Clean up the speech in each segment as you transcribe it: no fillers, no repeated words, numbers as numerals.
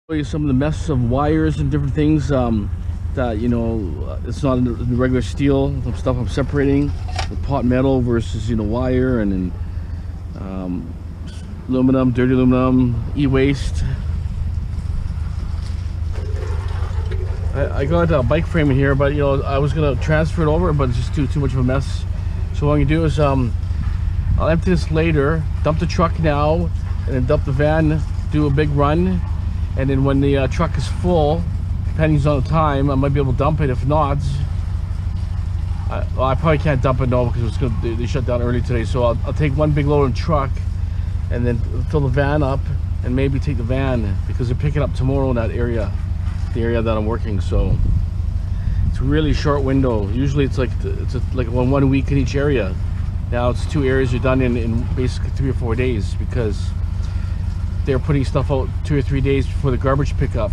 Show you some of the mess of wires and different things that, you know, it's not in the regular steel. Some stuff I'm separating, the pot metal versus, you know, wire, and then aluminum, dirty aluminum, e-waste. I got a bike frame in here, but you know, I was gonna transfer it over, but it's just too much of a mess. So what I'm gonna do is I'll empty this later, dump the truck now, and then dump the van, do a big run, and then when the truck is full, depending on the time, I might be able to dump it. If not, well, I probably can't dump it now because they shut down early today. So I'll take one big load in the truck and then fill the van up, and maybe take the van because they're picking up tomorrow in that area, the area that I'm working. So it's a really short window. Usually it's like like 1 week in each area. Now it's 2 areas you're done in basically 3 or 4 days, because they're putting stuff out 2 or 3 days before the garbage pickup.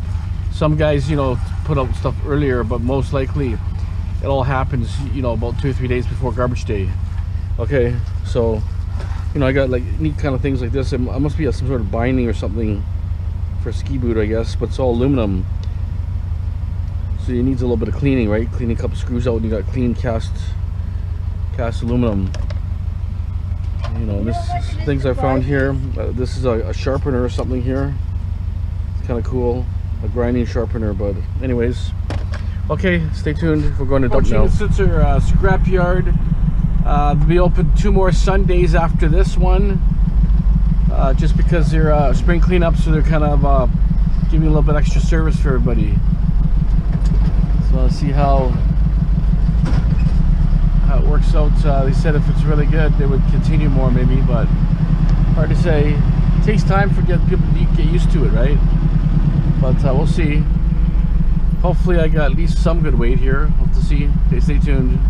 Some guys, you know, put out stuff earlier, but most likely it all happens, you know, about 2 or 3 days before garbage day. Okay, so you know, I got like neat kind of things like this. It must be some sort of binding or something for a ski boot, I guess, but it's all aluminum, so it needs a little bit of cleaning, right? Cleaning a couple screws out, and you got clean cast aluminum. You know, this things I found here. This is a sharpener or something here. It's kind of cool, a grinding sharpener. But anyways, okay, stay tuned. We're going to dump now. Since our scrap yard, they'll be open 2 more Sundays after this one, just because they're spring cleanup, so they're kind of giving a little bit extra service for everybody. So let's see how it works out. They said if it's really good, they would continue more maybe, but hard to say. It takes time for people to get used to it, right? But we'll see. Hopefully I got at least some good weight here. We'll have to see. Okay, stay tuned.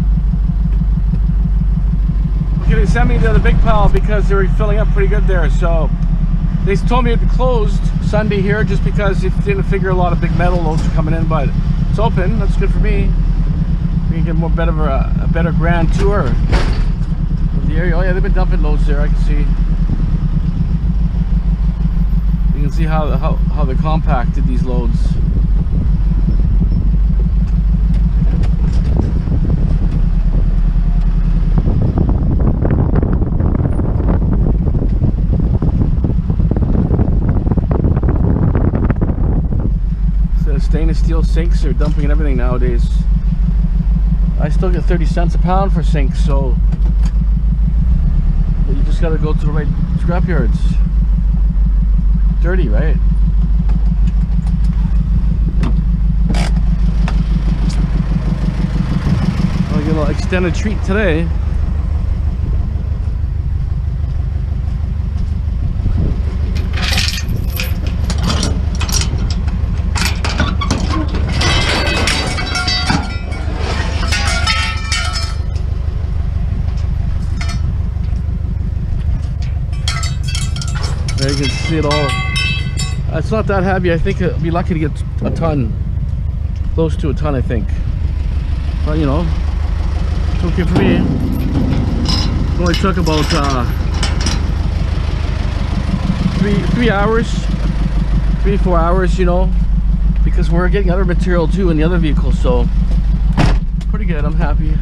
Okay, they sent me to the big pile because they were filling up pretty good there. So they told me it closed Sunday here just because they didn't figure a lot of big metal loads were coming in, but it's open. That's good for me. We can get a better grand tour of the area. Oh yeah, they've been dumping loads there. I can see. You can see how they compacted these loads. So stainless steel sinks are dumping and everything nowadays. I still get 30 cents a pound for sinks, so you just got to go to the right scrap yards. Dirty, right? I'll get a little extended treat today. There you can see it all. It's not that heavy. I think I'd be lucky to get a ton, close to a ton, I think. But you know, it's okay for me. It only took about 3 hours, 3-4 hours, you know, because we're getting other material too in the other vehicle. So pretty good. I'm happy.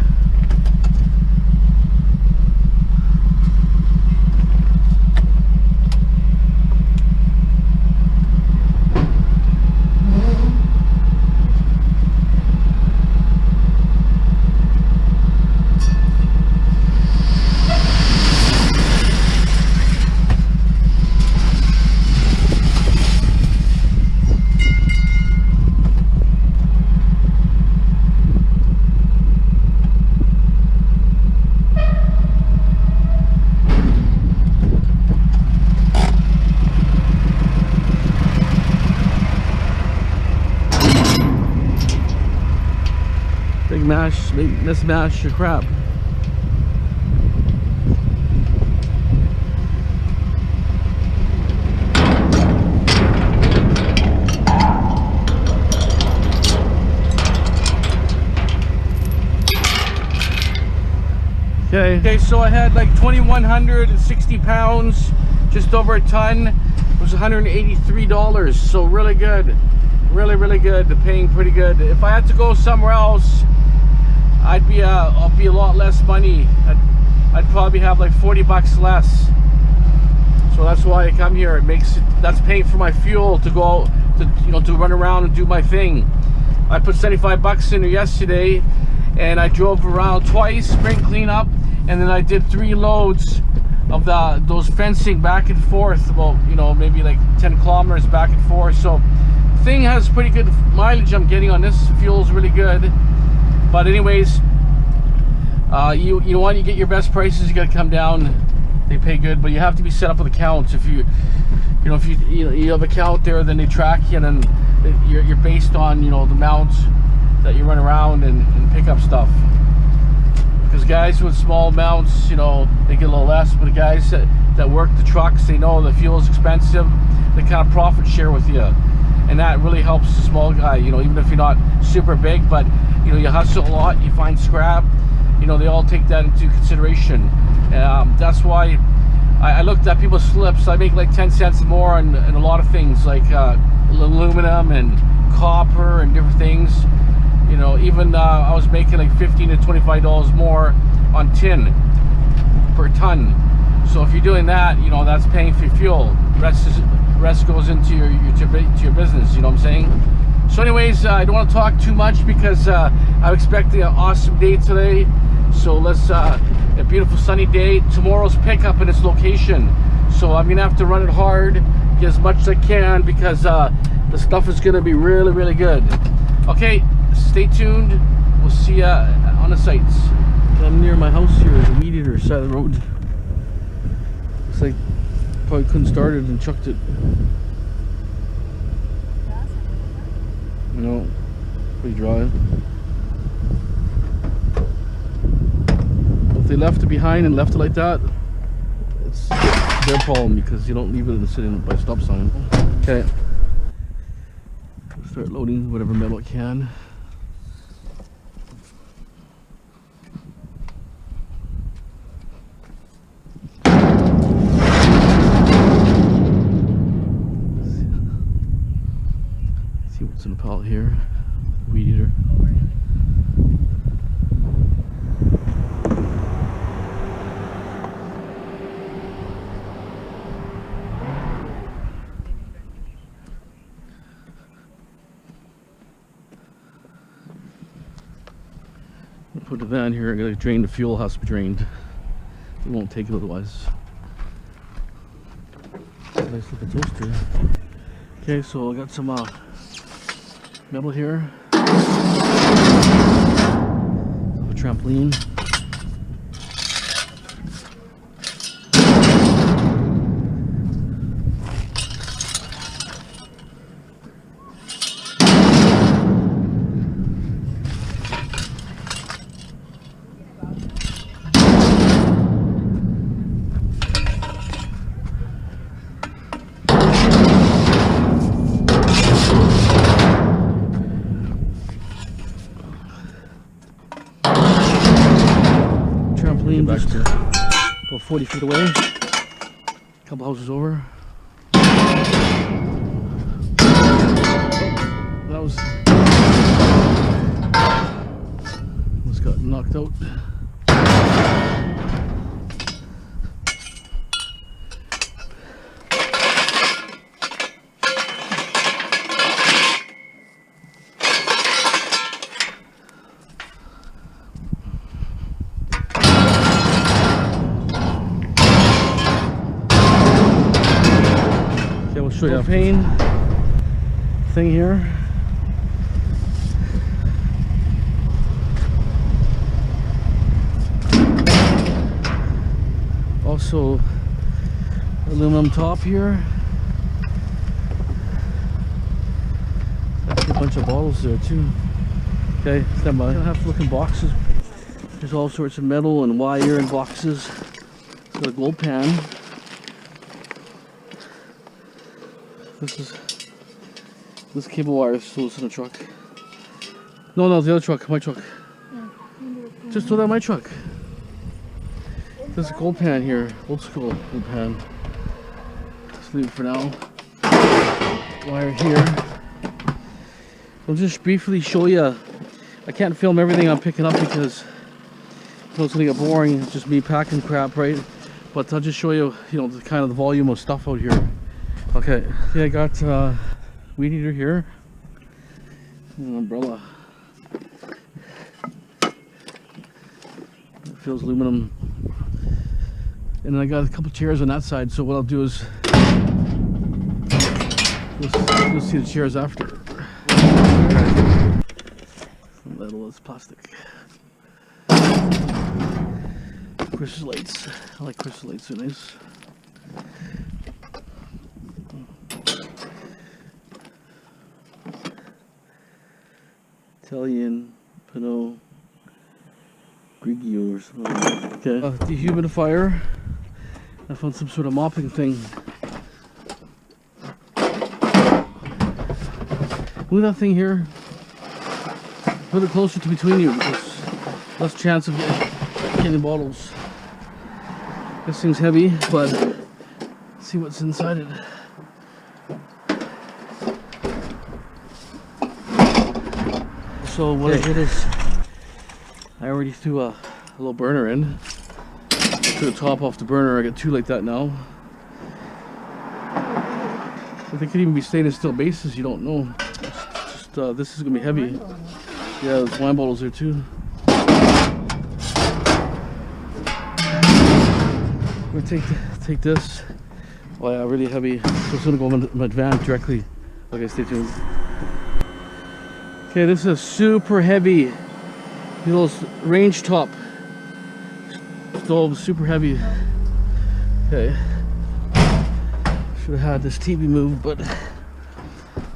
Mismatch your crap. Okay, so I had like 2,160 pounds just over a ton. It was $183, so really good, really good. They're paying pretty good. If I had to go somewhere else, I'll be a lot less money. I'd probably have like 40 bucks less. So that's why I come here. That's paying for my fuel to go out to run around and do my thing. I put 75 bucks in there yesterday, and I drove around twice, spring cleanup, and then I did 3 loads of those fencing back and forth, about maybe like 10 kilometers back and forth. So thing has pretty good mileage I'm getting on this. Fuel's really good. But anyways, you want to get your best prices, you got to come down. They pay good, but you have to be set up with accounts. If you have an account there, then they track you, and then you're based on the amounts that you run around and pick up stuff. Because guys with small amounts, they get a little less. But the guys that work the trucks, they know the fuel is expensive. They kind of profit share with you, and that really helps the small guy. Even if you're not super big, but you hustle a lot, you find scrap. They all take that into consideration. That's why I looked at people's slips. I make like 10 cents more on a lot of things, like aluminum and copper and different things. Even I was making like $15 to $25 more on tin per ton. So if you're doing that, that's paying for your fuel. Rest goes into your business. You know what I'm saying? So anyways, I don't want to talk too much because I'm expecting an awesome day today. So let's a beautiful sunny day. Tomorrow's pickup in its location, so I'm gonna have to run it hard, get as much as I can, because the stuff is gonna be really good. Okay, stay tuned. We'll see ya on the sites. I'm near my house here. There's a weed eater side of the road. Looks like probably couldn't start it and chucked it. No, pretty dry. If they left it behind and left it like that, it's their problem, because you don't leave it sitting by stop sign. Okay, start loading whatever metal I can. See what's in the pallet here. Weed eater. Put the van here. I gotta drain the fuel. Has to be drained. It won't take it otherwise. Nice looking toaster. Okay, so I got some metal here. A trampoline. Back to about 40 feet away, a couple houses over. That was got knocked out. Show you a pane thing here. Also aluminum top here. That's a bunch of bottles there too. Okay, stand by. I have to look in boxes. There's all sorts of metal and wire in boxes. Got a gold pan. This cable wire is still in the truck. No, the other truck, my truck. Yeah, just throw that in my truck. There's a gold pan here, old school gold pan. Just leave it for now. Wire here. I'll just briefly show you. I can't film everything I'm picking up because it's gonna get boring. It's just me packing crap, right? But I'll just show you, you know, the kind of the volume of stuff out here. Okay, yeah, I got weed eater here, an umbrella. It feels aluminum, and then I got a couple chairs on that side. So what I'll do is you'll see the chairs after. Metal is plastic. Crystal lights. I like crystal lights, they're nice. Italian Pinot Grigio or something. Okay. Dehumidifier. I found some sort of mopping thing. Move that thing here. Put it closer to between you because less chance of getting bottles. This thing's heavy, but let's see what's inside it. So what I did is I already threw a little burner in. I took the top off the burner. I got two like that now. But they could even be stainless steel bases. You don't know. It's just this is gonna be heavy. Yeah, there's wine bottles there too. We're gonna take this. Oh yeah, really heavy. So it's gonna go in my van directly. Okay, stay tuned. Okay, this is super heavy. Little range top stove, super heavy. Okay. Should have had this TV moved, but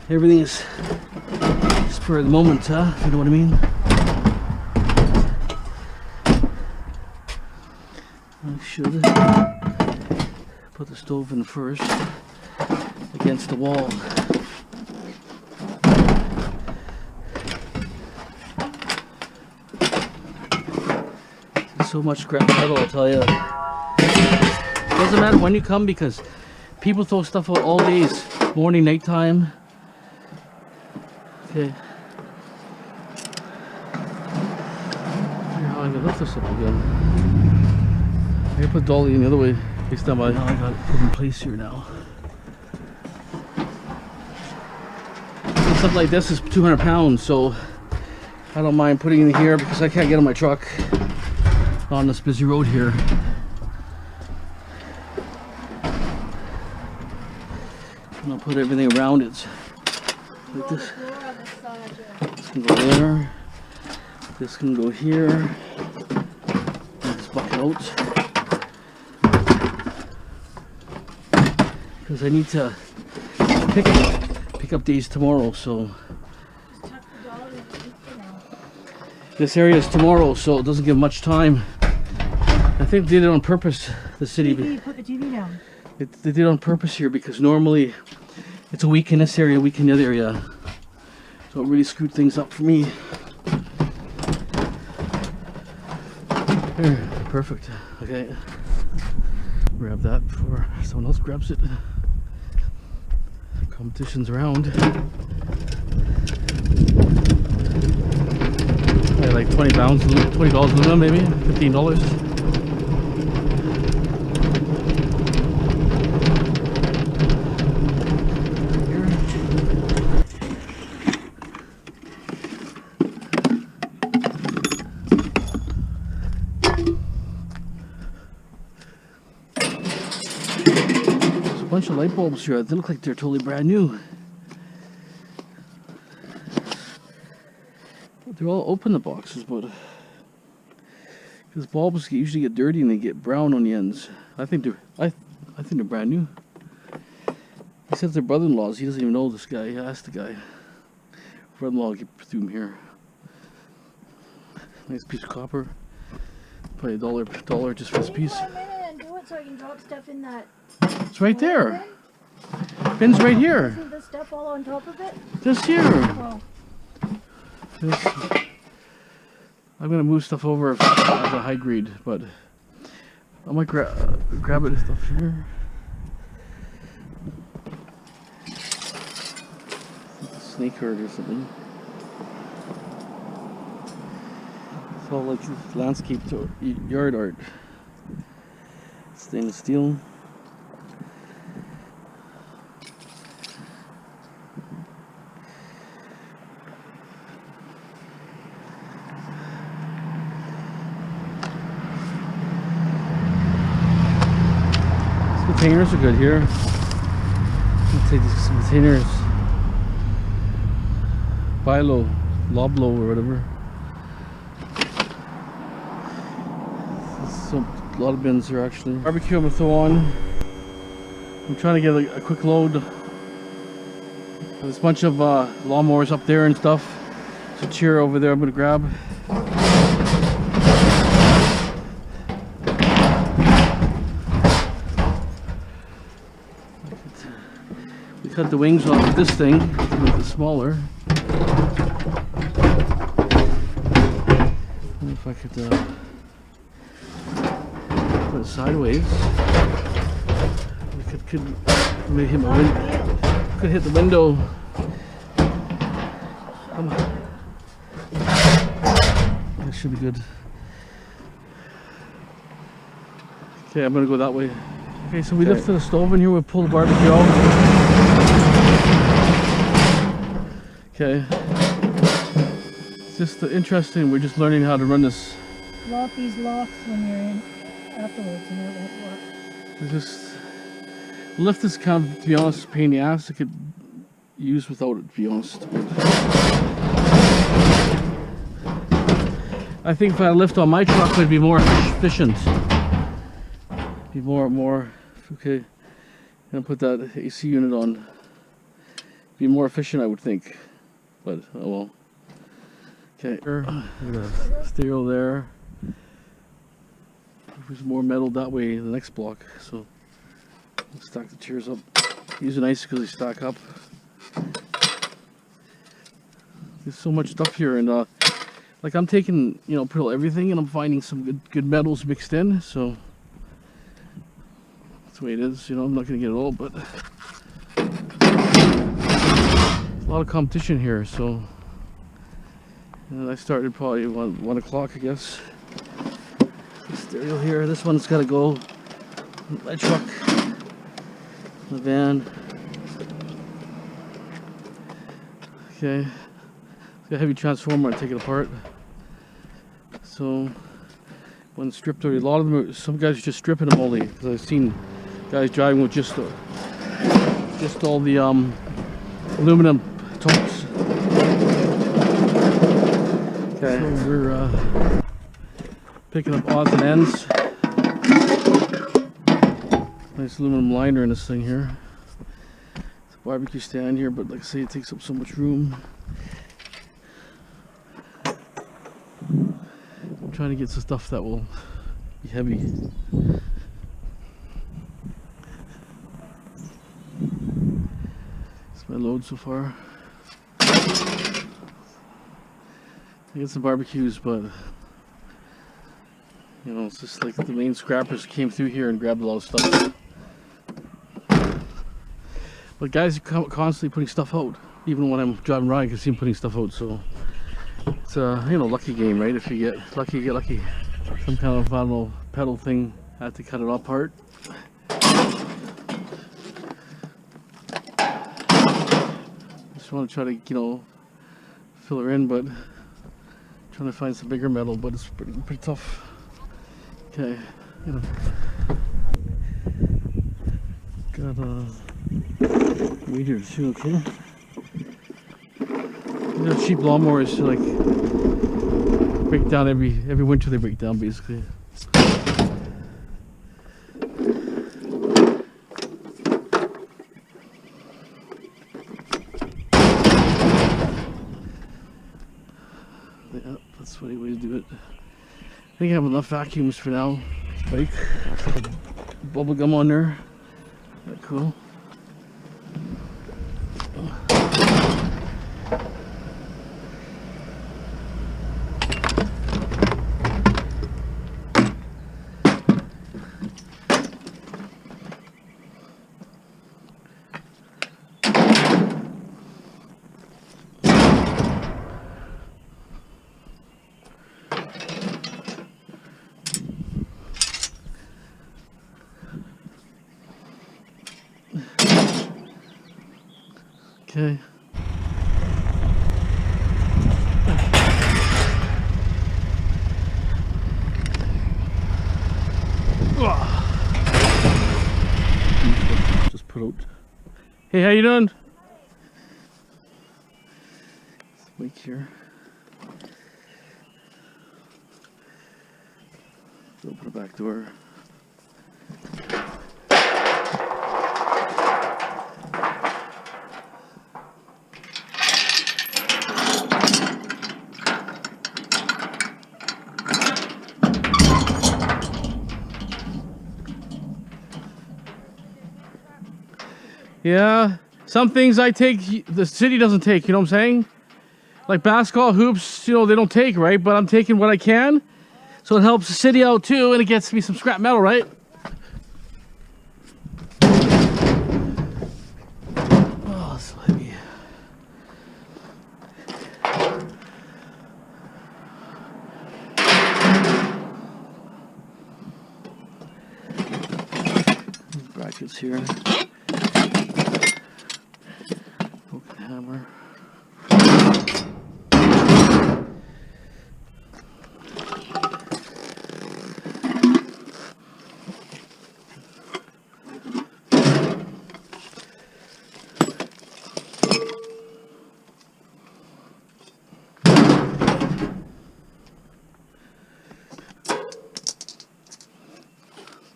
everything is spur of the moment, huh? You know what I mean? I should put the stove in first against the wall. So much scrap metal, I'll tell you. Doesn't matter when you come because people throw stuff out all days, morning, nighttime. Okay. How I'm gonna lift this up again. I'm gonna put dolly in the other way. Hey, stand by. Now I got it put in place here now. Something like this is 200 pounds, so I don't mind putting it in here because I can't get on my truck on this busy road here. And I'll put everything around it like this. This can go there. This can go here. This bucket out. Because I need to pick up days tomorrow, so this area is tomorrow, so it doesn't give much time. I think they did it on purpose, the city. TV, put the TV down. They did it on purpose here because normally it's a week in this area, a week in the other area. So it really screwed things up for me. Here, perfect. Okay. Grab that before someone else grabs it. Competition's around. Yeah, like 20 pounds, $20 aluminum maybe, $15. Bunch of light bulbs here. They look like they're totally brand new. They're all open, the boxes, but because bulbs usually get dirty and they get brown on the ends. I think they're brand new. He says they're brother-in-laws. He doesn't even know this guy. He asked the guy. Brother-in-law threw him here. Nice piece of copper. Probably $1 just for this piece. Take 1 minute and do it so I can drop stuff in that. It's right there. Bin's right here. Isn't the stuff all on top of it? Just here. Oh. This, I'm gonna move stuff over as a high grade, but I might grab it stuff here. snake herd or something. It's all like landscape yard art. Stainless steel. Containers are good here. Let's take these containers. Bilo, Loblo, or whatever. A lot of bins here actually. Barbecue I'm gonna throw on. I'm trying to get a quick load. There's a bunch of lawnmowers up there and stuff. There's a chair over there I'm gonna grab. We cut the wings off of this thing to make it smaller. If I could put it sideways, we could maybe hit my window. Could hit the window. Come on. That should be good. Okay, I'm gonna go that way. Okay, so we lifted the stove in here. We pulled the barbecue out. Okay. It's just interesting. We're just learning how to run this. Lock these locks when you're in afterwards and it won't work. It's just lift this kind of, to be honest, a pain in the ass. I could use without it, to be honest. I think if I lift on my truck, it'd be more efficient. Be more. Okay. And put that AC unit on. Be more efficient, I would think. But oh well. Okay. Stereo there. There's more metal that way in the next block. So we'll stack the chairs up. These are nice because they stack up. There's so much stuff here, and like I'm taking, you know, pretty much everything, and I'm finding some good metals mixed in. So that's the way it is. You know, I'm not gonna get it all, but a lot of competition here. So and I started probably 1 o'clock, I guess. Stereo here. This one's got to go. My truck, the van. Okay, it's got a heavy transformer. I take it apart. So when stripped already, a lot of them. Some guys are just stripping them only. Because I've seen guys driving with just all the aluminum tops. Okay, so we're picking up odds and ends. Nice aluminum liner in this thing here. It's a barbecue stand here, but like I say, it takes up so much room. I'm trying to get some stuff that will be heavy. It's my load so far. I get some barbecues, but you know, it's just like the main scrappers came through here and grabbed a lot of stuff. But guys are constantly putting stuff out. Even when I'm driving around, I can see them putting stuff out. So it's a, you know, lucky game, right? If you get lucky, you get lucky. Some kind of, I don't know, pedal thing. I had to cut it apart. Just want to try to, you know, fill her in, but trying to find some bigger metal, but it's pretty tough. Okay, you know, got a weed here too. Okay, they're cheap lawnmowers to like break down every winter. They break down basically. Yeah, that's the funny way to do it. I think I have enough vacuums for now. Like bubble gum on there. That cool. Okay. Just put out. Hey, how you doing? Wake here. Open the back door. Yeah, some things I take, the city doesn't take, you know what I'm saying? Like basketball, hoops, you know, they don't take, right? But I'm taking what I can, so it helps the city out too, and it gets me some scrap metal, right? Oh, so heavy. Brackets here. Broken hammer.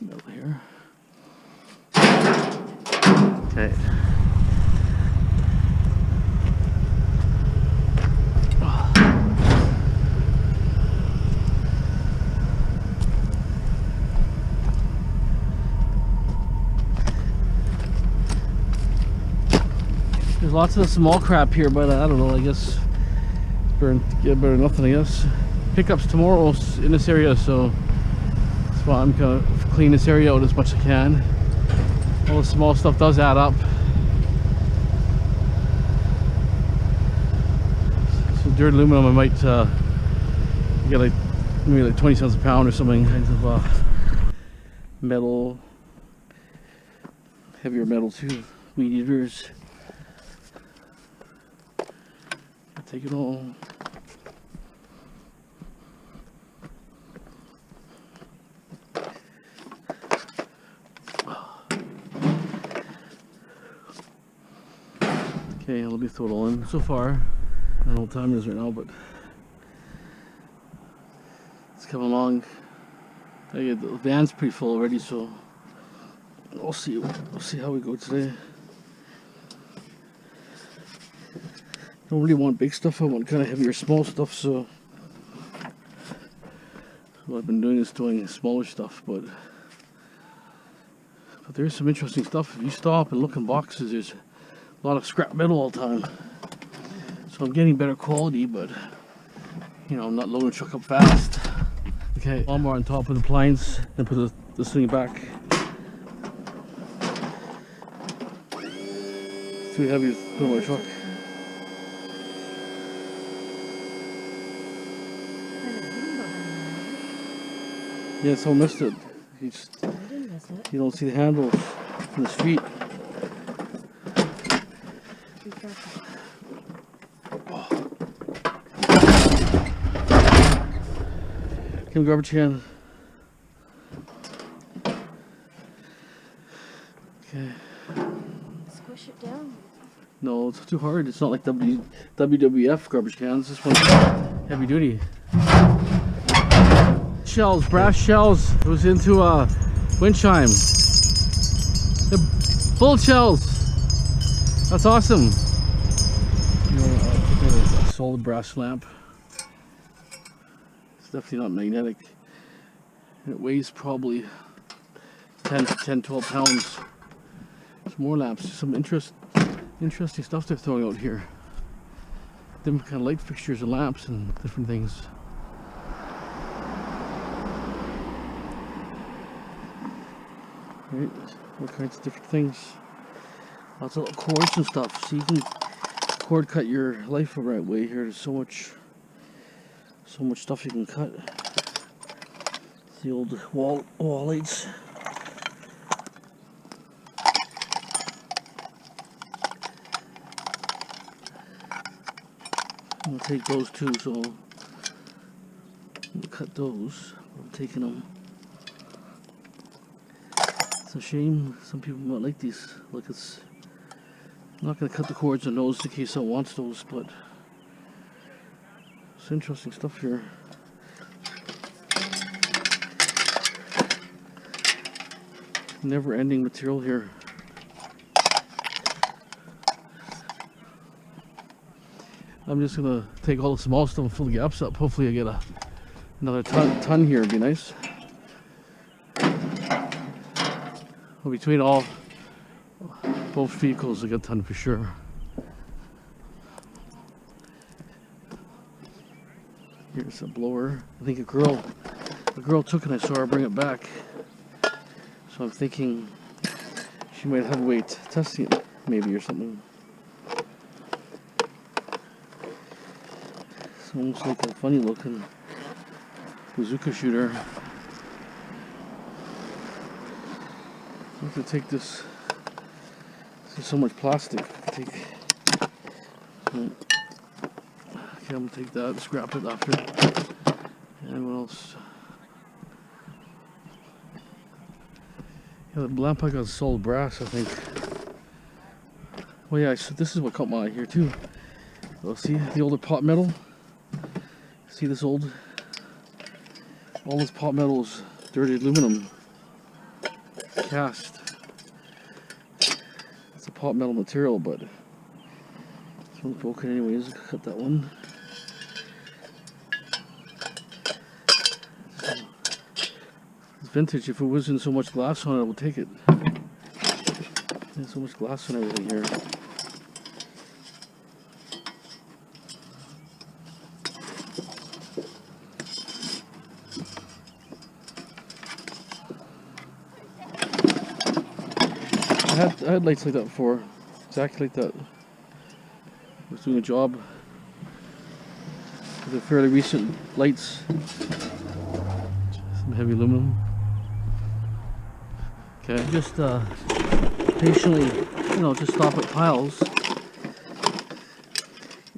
Metal here. Okay. There's lots of small crap here, but I don't know, I guess better than nothing, I guess. Pickups tomorrow in this area, so that's why I'm gonna clean this area out as much as I can. All the small stuff does add up. So dirt aluminum, I might get like maybe like 20 cents a pound or something. Kinds of metal, heavier metal too, weed eaters. Take it all. Okay, let me throw it all in. So far, I don't know what time it is right now, but it's coming along. The van's pretty full already, so we'll see how we go today. I don't really want big stuff, I want kind of heavier small stuff, so what I've been doing is doing smaller stuff, but there's some interesting stuff. If you stop and look in boxes, there's a lot of scrap metal all the time. So I'm getting better quality, but you know, I'm not loading the truck up fast. Okay, lawnmower on top of the blinds and put this thing back. It's too heavy to put on my truck. Yeah, so I missed it. You don't see the handles from the street. Come garbage can. Okay. Squish it down. No, it's too hard. It's not like WWF garbage cans. This one's heavy duty. Shells, brass shells. It was into a wind chime. They're bullet shells. That's awesome. You know, a solid brass lamp. It's definitely not magnetic. And it weighs probably 10, 12 pounds. There's more lamps. Some interesting stuff they're throwing out here. Different kind of light fixtures and lamps and different things. Right, all kinds of different things. Lots of little cords and stuff. So you can cord cut your life the right way here. There's so much stuff you can cut. It's the old wall lights. I'll take those too, so I'm gonna cut those. I'm taking them. It's a shame. Some people might like these. Look, it's. I'm not gonna cut the cords on those in case someone wants those, but it's interesting stuff here. Never-ending material here. I'm just gonna take all the small stuff and fill the gaps up. Hopefully I get another ton here. It'd be nice. Well, between both vehicles, I get a ton for sure. Here's a blower. I think a girl took it. I saw her bring it back. So I'm thinking she might have a way testing it, maybe, or something. It's almost like a funny looking bazooka shooter. I have to take this. There's so much plastic. Okay, I'm gonna take that, scrap it after. And what else? Yeah, the lamp I got solid brass, I think. Well, yeah, so this is what caught my eye here too. Oh, see the older pot metal? See this all this pot metal is dirty aluminum cast. It's a pot metal material, but this one's broken anyways. I'll cut that one. It's vintage. If it wasn't so much glass on it, I would take it. There's so much glass on everything here. I had lights like that before, exactly like that. I was doing a job with the fairly recent lights. Some heavy aluminum. Okay, just patiently, just stop at piles.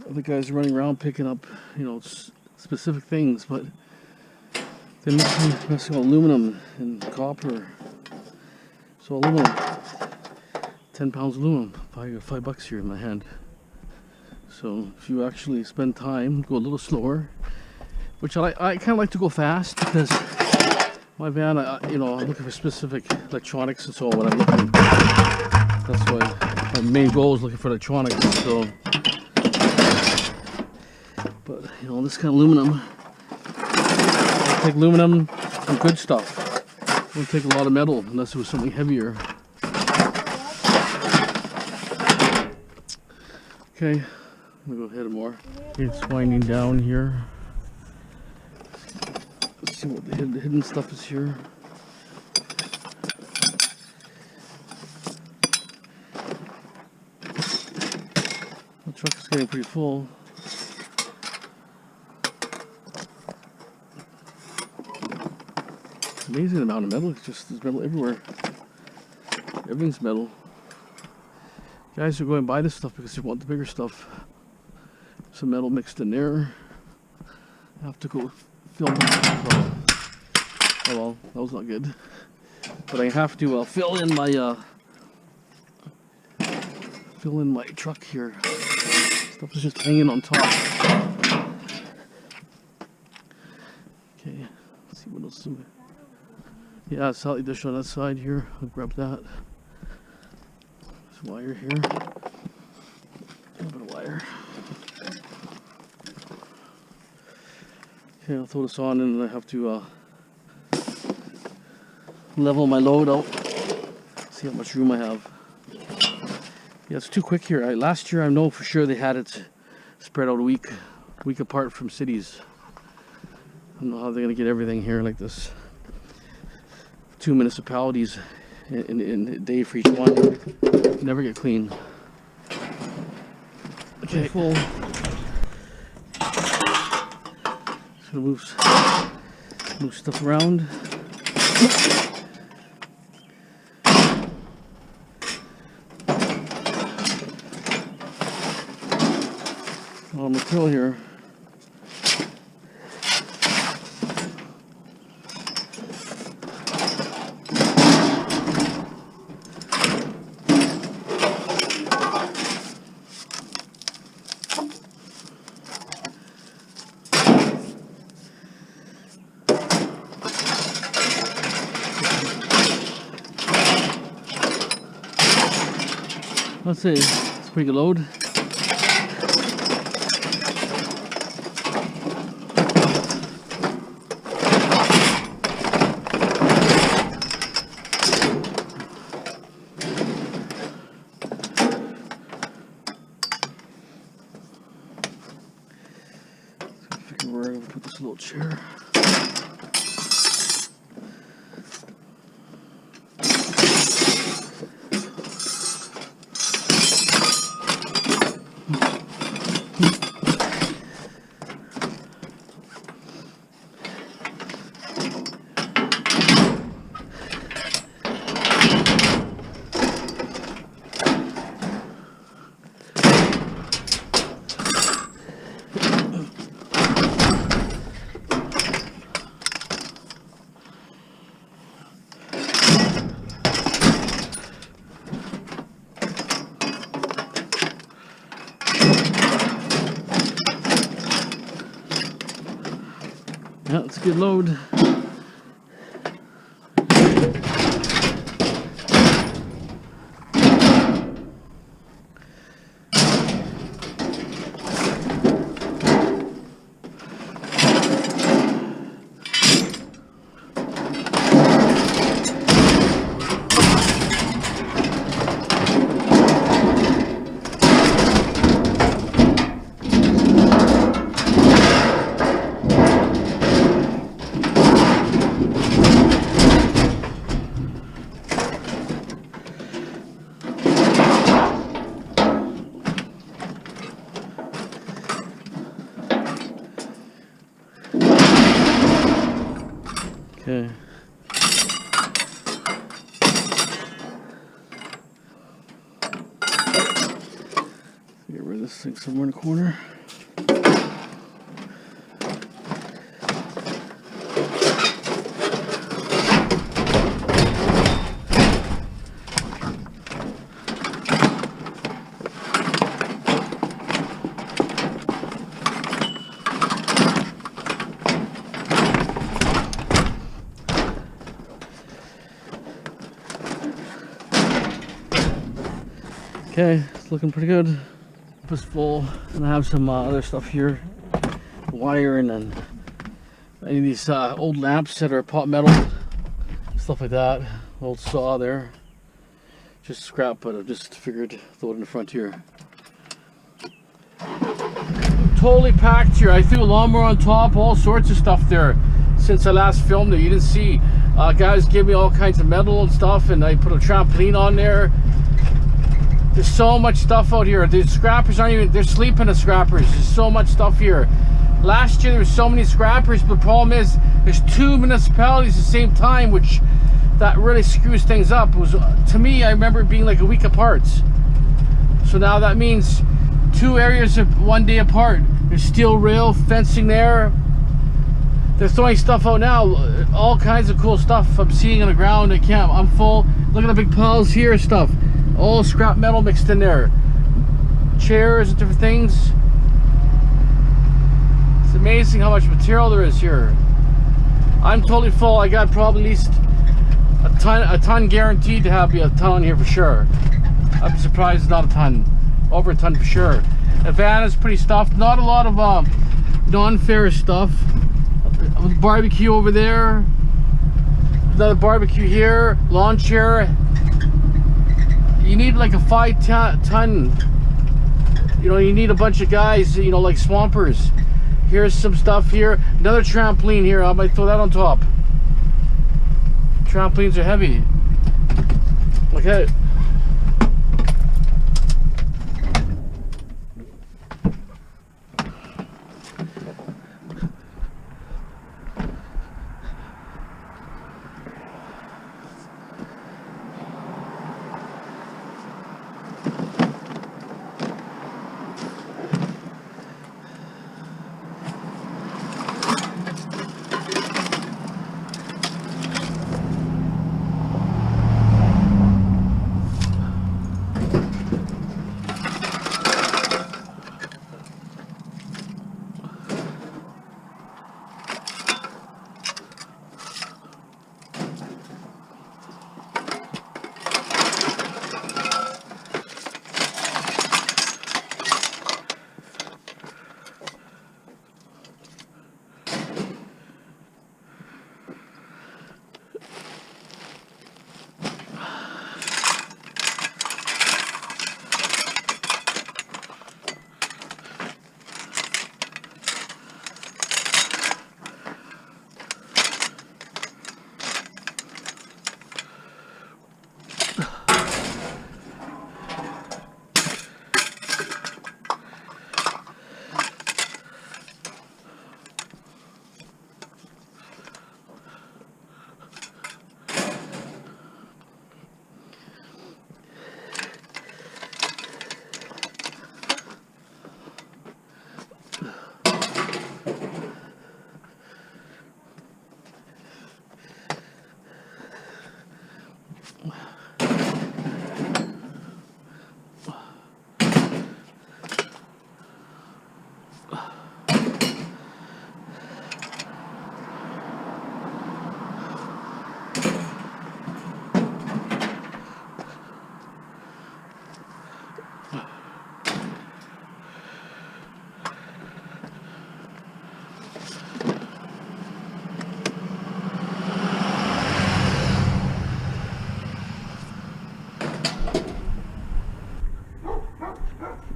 Other guys are running around picking up, specific things, but they're messing with aluminum and copper. So aluminum. 10 pounds of aluminum, $5 here in my hand. So if you actually spend time, go a little slower, which I kind of like to go fast because my van, I'm looking for specific electronics and so on when I'm looking. That's why my main goal is looking for electronics. So, but this kind of aluminum, I take aluminum and good stuff. I won't take a lot of metal unless it was something heavier. Okay, I'm gonna go ahead more. It's winding down here. Let's see what the hidden stuff is here. The truck is getting pretty full. Amazing amount of metal. It's just there's metal everywhere. Everything's metal. Guys are going to buy this stuff because they want the bigger stuff. Some metal mixed in there. I have to go fill. Oh well, that was not good. But I have to fill in my truck here. Stuff is just hanging on top. Okay, let's see what else. Yeah, salad dish on that side here. I'll grab that. Wire here. A little bit of wire. Okay, I'll throw this on and I have to level my load out. See how much room I have. Yeah, it's too quick here. Last year I know for sure they had it spread out a week apart from cities. I don't know how they're gonna get everything here like this. 2 municipalities in a day for each one. Never get clean. Okay, full. Just gonna move stuff around. lot of material here. Let's see, it's a pretty good load. Figure where I'm gonna put this little chair. Yeah, it's a good load. Okay. Get rid of this thing somewhere in the corner. Okay, it's looking pretty good. It's full, and I have some other stuff here, wiring and any of these old lamps that are pot metal, stuff like that. Old saw there, just scrap, but I just figured throw it in the front here. Totally packed here. I threw a lawnmower on top, all sorts of stuff there since I last filmed it. You didn't see. Guys give me all kinds of metal and stuff, and I put a trampoline on there. There's so much stuff out here. The scrappers aren't even, they're sleeping at scrappers. There's so much stuff here. Last year there was so many scrappers, but the problem is there's 2 municipalities at the same time, which that really screws things up. It was, to me, I remember it being like a week apart. So now that means 2 areas are 1 day apart. There's steel rail fencing there. They're throwing stuff out now, all kinds of cool stuff I'm seeing on the ground. I'm full. Look at the big piles here, stuff. All scrap metal mixed in there. Chairs and different things. It's amazing how much material there is here. I'm totally full. I got probably at least a ton guaranteed to have a ton here for sure. I'd be surprised it's not a ton. Over a ton for sure. The van is pretty stuffed. Not a lot of non-ferrous stuff. Barbecue over there. Another barbecue here. Lawn chair. You need like a 5 ton, you know, you need a bunch of guys, you know, like swampers. Here's some stuff here. Another trampoline here. I might throw that on top. Trampolines are heavy. Okay.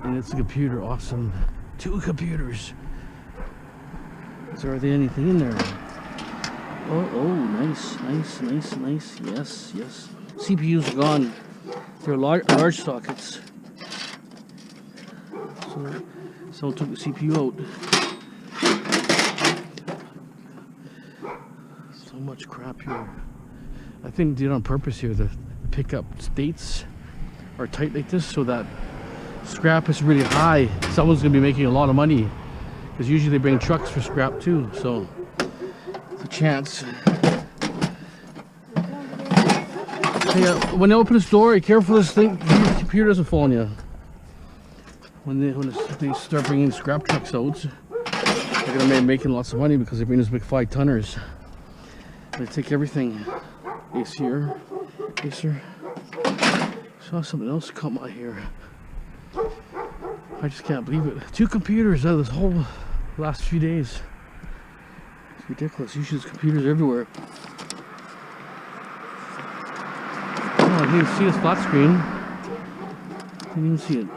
And it's a computer. Awesome. 2 computers. Is there anything in there? Oh, nice. Yes. CPUs are gone. They're large sockets. So someone took the CPU out. So much crap here. I think they did it on purpose here. The pickup states are tight like this so that scrap is really high. Someone's gonna be making a lot of money because usually they bring trucks for scrap too. So it's a chance. Hey, when they open this door, careful this thing. The computer doesn't fall on you. When they start bringing scrap trucks out, they're gonna be making lots of money because they bring those big 5-tonners. They take everything. Ace here, Acer. Saw something else come out here. I just can't believe it. 2 computers out of this whole last few days. It's ridiculous. Usually there's computers everywhere. Oh, I didn't even see this flat screen. Didn't even see it.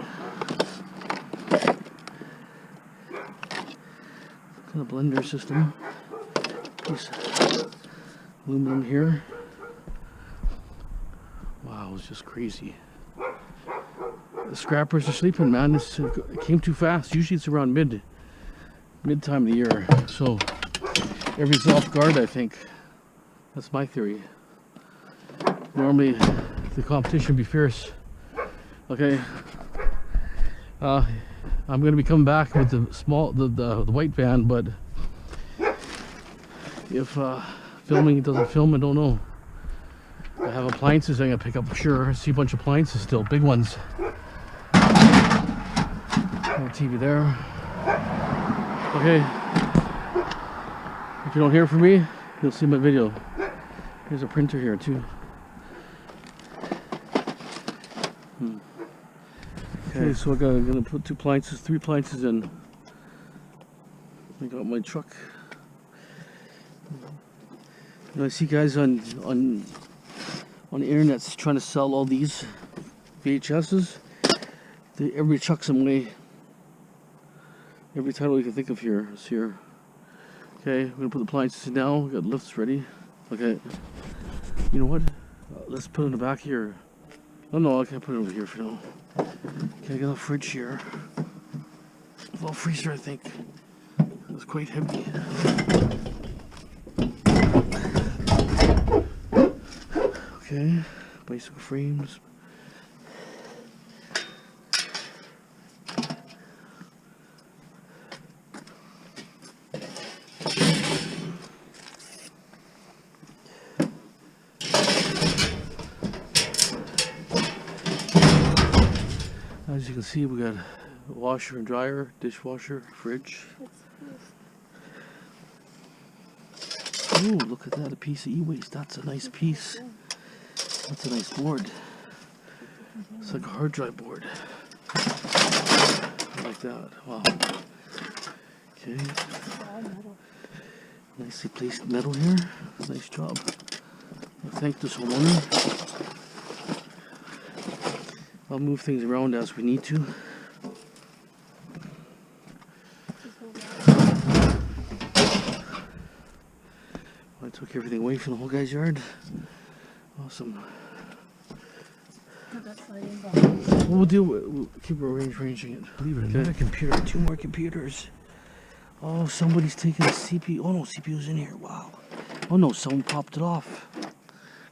Kind of blender system. Piece of aluminum here. Wow, it's just crazy. The scrappers are sleeping, man. It came too fast. Usually it's around mid time of the year. So everybody's off guard, I think. That's my theory. Normally the competition would be fierce. Okay. I'm gonna be coming back with the white van, but if filming doesn't film, I don't know. I have appliances I'm gonna pick up for sure. I see a bunch of appliances still, big ones. TV there. Okay. If you don't hear from me, you'll see my video. There's a printer here too. Okay, so I'm gonna put 3 appliances in. I got my truck. You know, I see guys on the internet trying to sell all these VHSs. Everybody chucks them away. Every title you can think of here is here. Okay, we're gonna put the appliances in now. We got lifts ready. Okay. You know what? Let's put it in the back here. Oh no, I can't put it over here for now. Okay, I got a fridge here. A little freezer, I think. It's quite heavy. Okay, bicycle frames. As you can see, we got a washer and dryer, dishwasher, fridge. Oh, look at that, a piece of e-waste. That's a nice piece. That's a nice board. It's like a hard drive board. I like that. Wow. Okay. Nicely placed metal here. Nice job. I thank this homeowner. I'll move things around as we need to. I took everything away from the whole guy's yard. Awesome. We'll keep arranging it. Leave it. Another computer, 2 more computers. Oh, somebody's taking the CPU. Oh no, CPU's in here. Wow. Oh no, someone popped it off.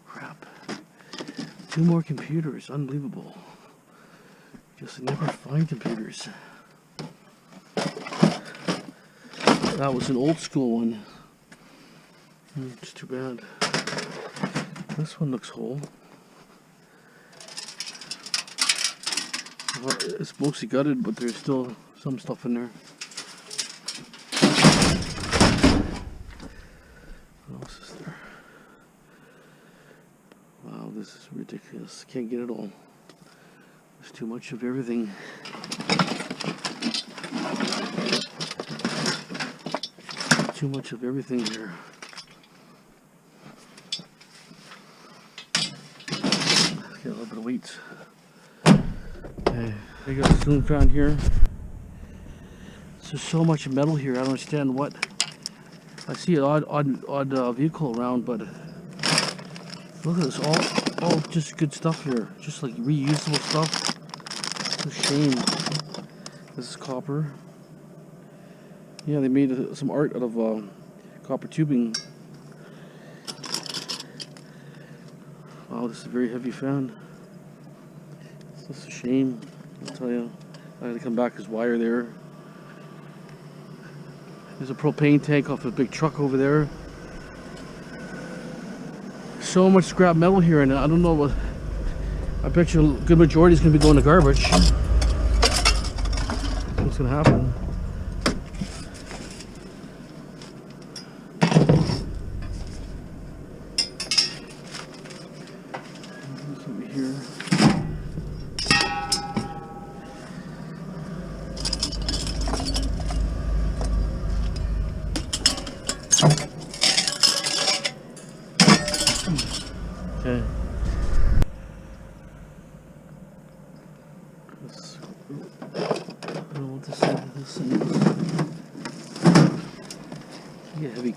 Crap. 2 more computers. Unbelievable. Just never find computers. That was an old school one. It's too bad. This one looks whole. Well, it's mostly gutted, but there's still some stuff in there. What else is there? Wow, this is ridiculous. Can't get it all. There's too much of everything. Too much of everything here. Let's get a little bit of weight. Okay. I got a ceiling fan here. There's so much metal here. I don't understand what. I see an odd vehicle around, but look at this. All just good stuff here. Just like reusable stuff. It's a shame. This is copper. Yeah, they made some art out of copper tubing. Wow, this is a very heavy fan. It's just a shame, I'll tell you. I had to come back, there's wire there. There's a propane tank off a big truck over there. So much scrap metal here, and I don't know what. I bet you a good majority is going to be going to garbage. What's going to happen? What's over here? Okay. I don't know what this thing is. Maybe a heavy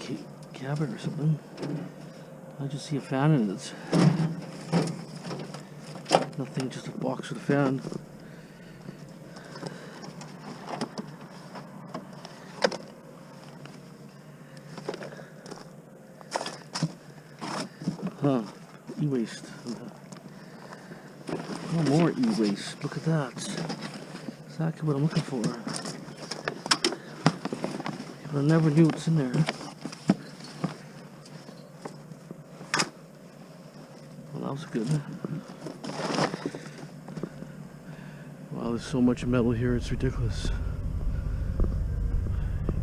cabin or something. I just see a fan in it. Nothing, just a box with a fan. Huh. E-waste. Oh, more e-waste. Look at that. Exactly what I'm looking for. But I never knew what's in there. Well, that was good. Wow, there's so much metal here, it's ridiculous.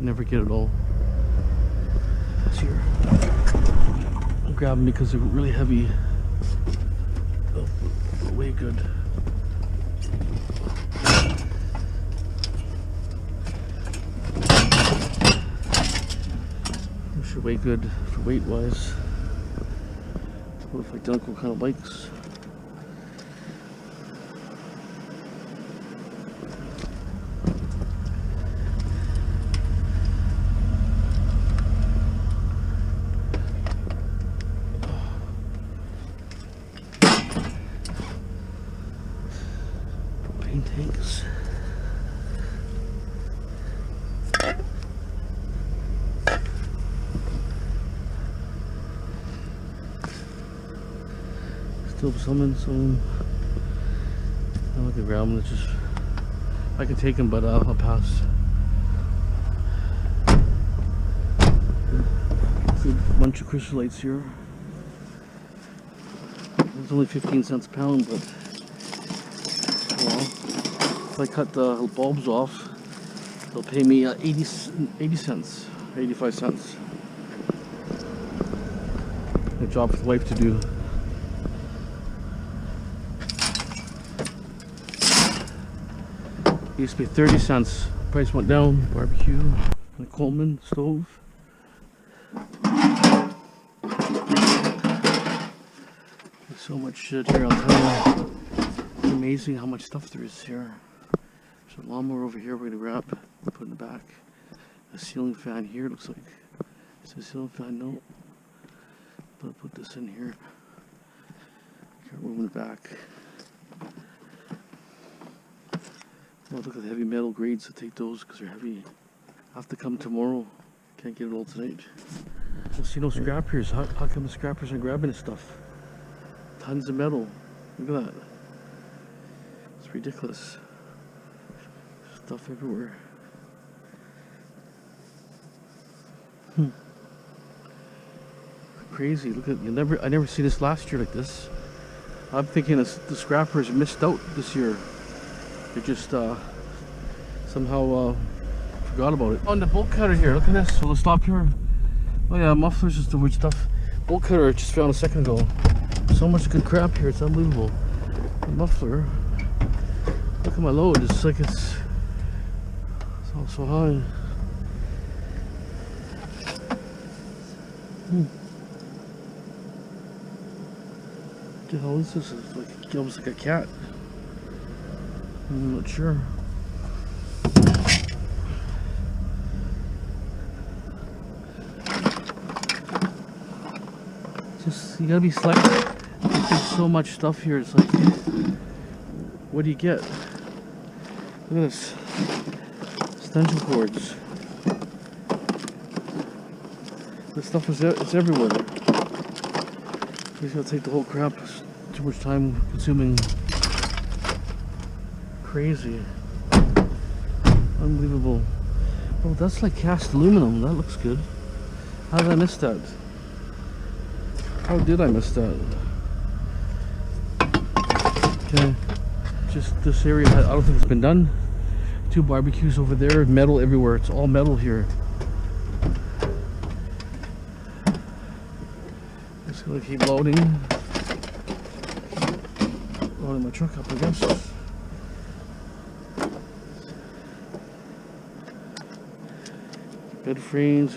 You never get it all. It's here. I'm grabbing because they're really heavy. Oh, way good. Should way good for weight wise. What if I don't what kind of bikes? Propane tanks. Still some in some. I'm not gonna grab them. It's just I can take them, but I'll pass. Good bunch of crystalites here. It's only 15 cents a pound, but well, if I cut the bulbs off, they'll pay me 80 cents, 85 cents. A job for the wife to do. It used to be 30 cents. Price went down. Barbecue, the Coleman stove. There's so much shit here, I'll tell you. It's amazing how much stuff there is here. There's a lawnmower over here we're gonna grab, put in the back. A ceiling fan here, looks like. Is it a ceiling fan? No. But I'll put this in here. Got room in the back. Oh, look at the heavy metal grades. I'll take those because they're heavy. I'll have to come tomorrow. Can't get it all tonight. I see no scrappers. How come the scrappers are grabbing this stuff? Tons of metal. Look at that. It's ridiculous. Stuff everywhere. Crazy. Look at I never see this last year like this. I'm thinking the scrappers missed out this year. They just somehow forgot about it. On the bolt cutter here, look at this. So let's stop here. Oh yeah, mufflers is the weird stuff. Bolt cutter I just found a second ago. So much good crap here, it's unbelievable. The muffler. Look at my load. It's like it's all so high. What the hell is this? It's like almost like a cat. I'm not sure. Just, you gotta be selective. There's so much stuff here. It's like, what do you get? Look at this. Extension cords. This stuff is, it's everywhere. You just gotta take the whole crap. It's too much time consuming. Crazy. Unbelievable. Oh, that's like cast aluminum. That looks good. How did I miss that? How did I miss that? Okay. Just this area, I don't think it's been done. 2 barbecues over there, metal everywhere. It's all metal here. Just gonna keep loading. Loading my truck up, I guess. Bed frames.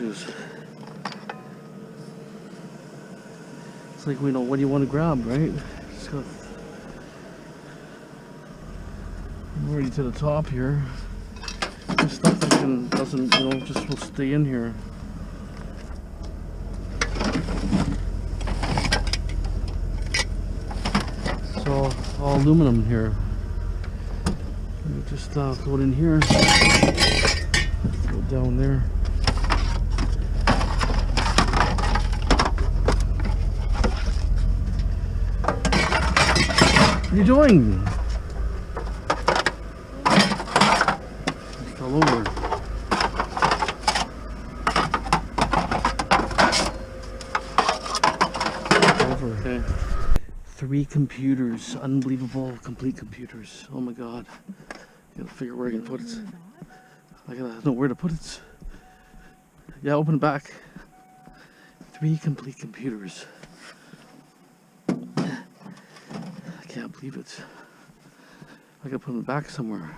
It's like, we know, what do you want to grab, right? Just gotta, I'm already to the top here. There's stuff that doesn't, you know, just will stay in here. It's all aluminum here. Just throw it in here. Throw it down there. What are you doing? It fell over. Okay. 3 computers. Unbelievable. Complete computers. Oh my god. Gotta figure where I can put it. I gotta know where to put it. Yeah, open it back. 3 complete computers. I can't believe it. I gotta put it back somewhere.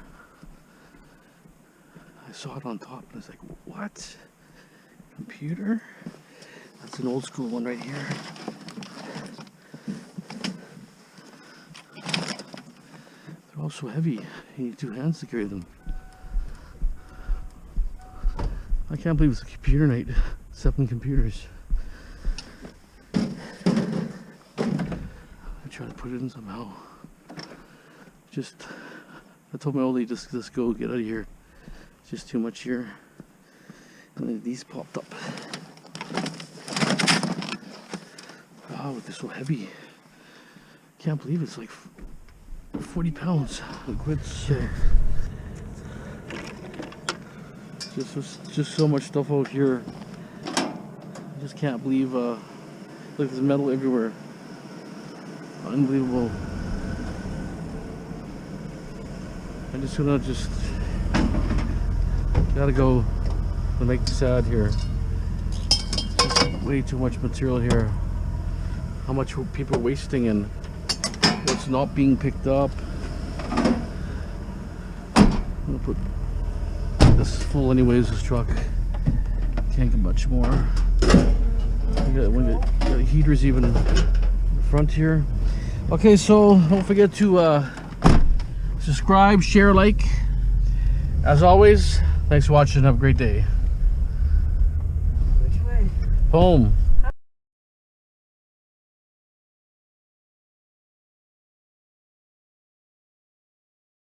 I saw it on top and I was like, what? Computer? That's an old school one right here. They're all so heavy. You need 2 hands to carry them. I can't believe it's a computer night. 7 computers. Try to put it in somehow. Just, I told my old lady, just go, get out of here. It's just too much here. And then these popped up. Wow, they're so heavy. Can't believe it's like 40 pounds. Liquids. Just so much stuff out here. I just can't believe. Look, there's metal everywhere. Unbelievable. I'm just gonna gotta go to make this sad here. Just way too much material here. How much people are wasting and what's not being picked up. I'm gonna put this is full anyways, this truck. Can't get much more. We got heaters even in the front here. Okay, so don't forget to subscribe, share, like. As always, thanks for watching. Have a great day. Which way? Home.